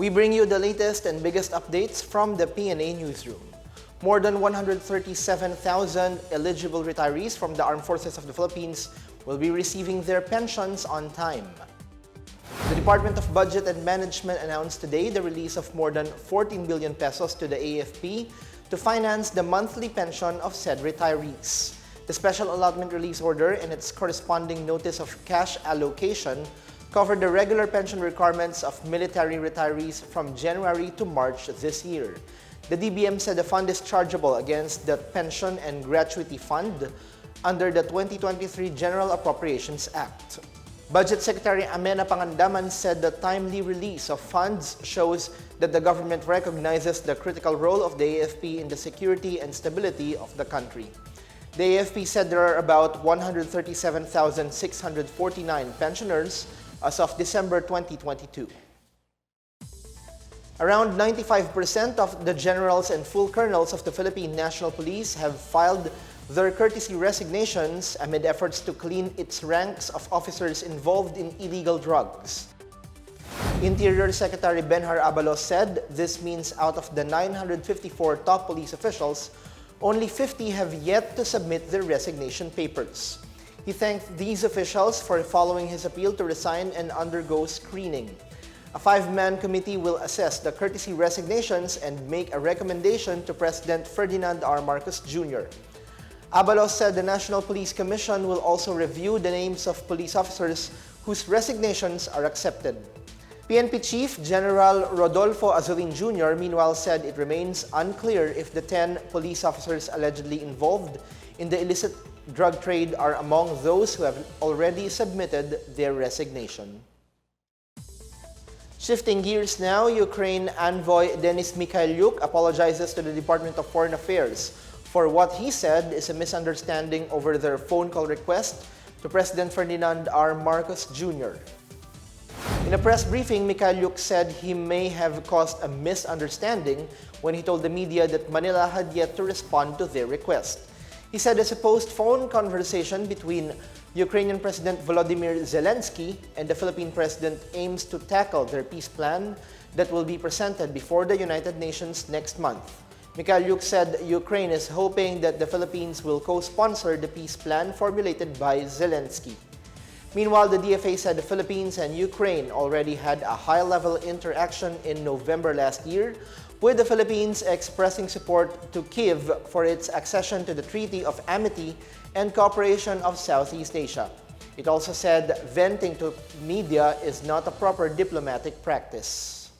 We bring you the latest and biggest updates from the Pna Newsroom. More than 137,000 eligible retirees from the Armed Forces of the Philippines will be receiving their pensions on time. The Department of Budget and Management announced today the release of more than 14 billion pesos to the AFP to finance the monthly pension of said retirees. The special allotment release order and its corresponding notice of cash allocation covered the regular pension requirements of military retirees from January to March this year. The DBM said the fund is chargeable against the Pension and Gratuity Fund under the 2023 General Appropriations Act. Budget Secretary Amena Pangandaman said the timely release of funds shows that the government recognizes the critical role of the AFP in the security and stability of the country. The AFP said there are about 137,649 pensioners as of December 2022. Around 95% of the generals and full colonels of the Philippine National Police have filed their courtesy resignations amid efforts to clean its ranks of officers involved in illegal drugs. Interior Secretary Benhar Abalos said this means out of the 954 top police officials, only 50 have yet to submit their resignation papers. He thanked these officials for following his appeal to resign and undergo screening. A 5-man committee will assess the courtesy resignations and make a recommendation to President Ferdinand R. Marcos Jr. Abalos said the National Police Commission will also review the names of police officers whose resignations are accepted. PNP Chief General Rodolfo Azurin Jr. meanwhile said it remains unclear if the 10 police officers allegedly involved in the illicit drug trade are among those who have already submitted their resignation. Shifting gears now, Ukraine envoy Denis Mikhailiuk apologizes to the Department of Foreign Affairs for what he said is a misunderstanding over their phone call request to President Ferdinand R. Marcos Jr. In a press briefing, Mikhailiuk said he may have caused a misunderstanding when he told the media that Manila had yet to respond to their request. He said a supposed phone conversation between Ukrainian President Volodymyr Zelensky and the Philippine President aims to tackle their peace plan that will be presented before the United Nations next month. Mikhailiuk said Ukraine is hoping that the Philippines will co-sponsor the peace plan formulated by Zelensky. Meanwhile, the DFA said the Philippines and Ukraine already had a high-level interaction in November last year, with the Philippines expressing support to Kyiv for its accession to the Treaty of Amity and Cooperation of Southeast Asia. It also said venting to media is not a proper diplomatic practice.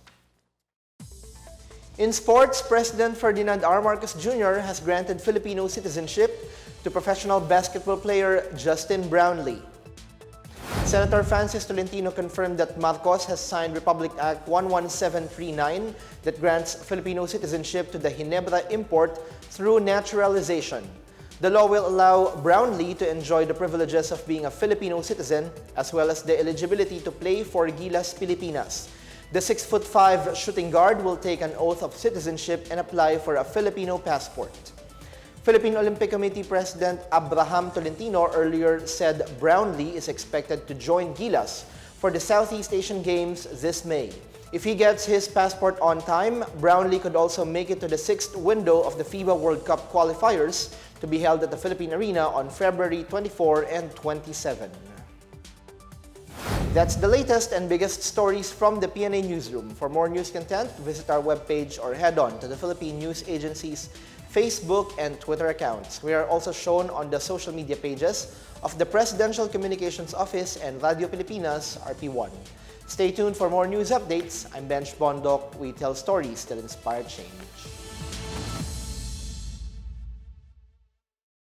In sports, President Ferdinand R. Marcos Jr. has granted Filipino citizenship to professional basketball player Justin Brownlee. Senator Francis Tolentino confirmed that Marcos has signed Republic Act 11739 that grants Filipino citizenship to the Ginebra import through naturalization. The law will allow Brownlee to enjoy the privileges of being a Filipino citizen as well as the eligibility to play for Gilas Pilipinas. The 6'5" shooting guard will take an oath of citizenship and apply for a Filipino passport. Philippine Olympic Committee President Abraham Tolentino earlier said Brownlee is expected to join Gilas for the Southeast Asian Games this May. If he gets his passport on time, Brownlee could also make it to the 6th window of the FIBA World Cup qualifiers to be held at the Philippine Arena on February 24 and 27. That's the latest and biggest stories from the Pna Newsroom. For more news content, visit our webpage or head on to the Philippine News Agency's Facebook and Twitter accounts. We are also shown on the social media pages of the Presidential Communications Office and Radio Pilipinas, RP1. Stay tuned for more news updates. I'm Benj Bondok. We tell stories that inspire change.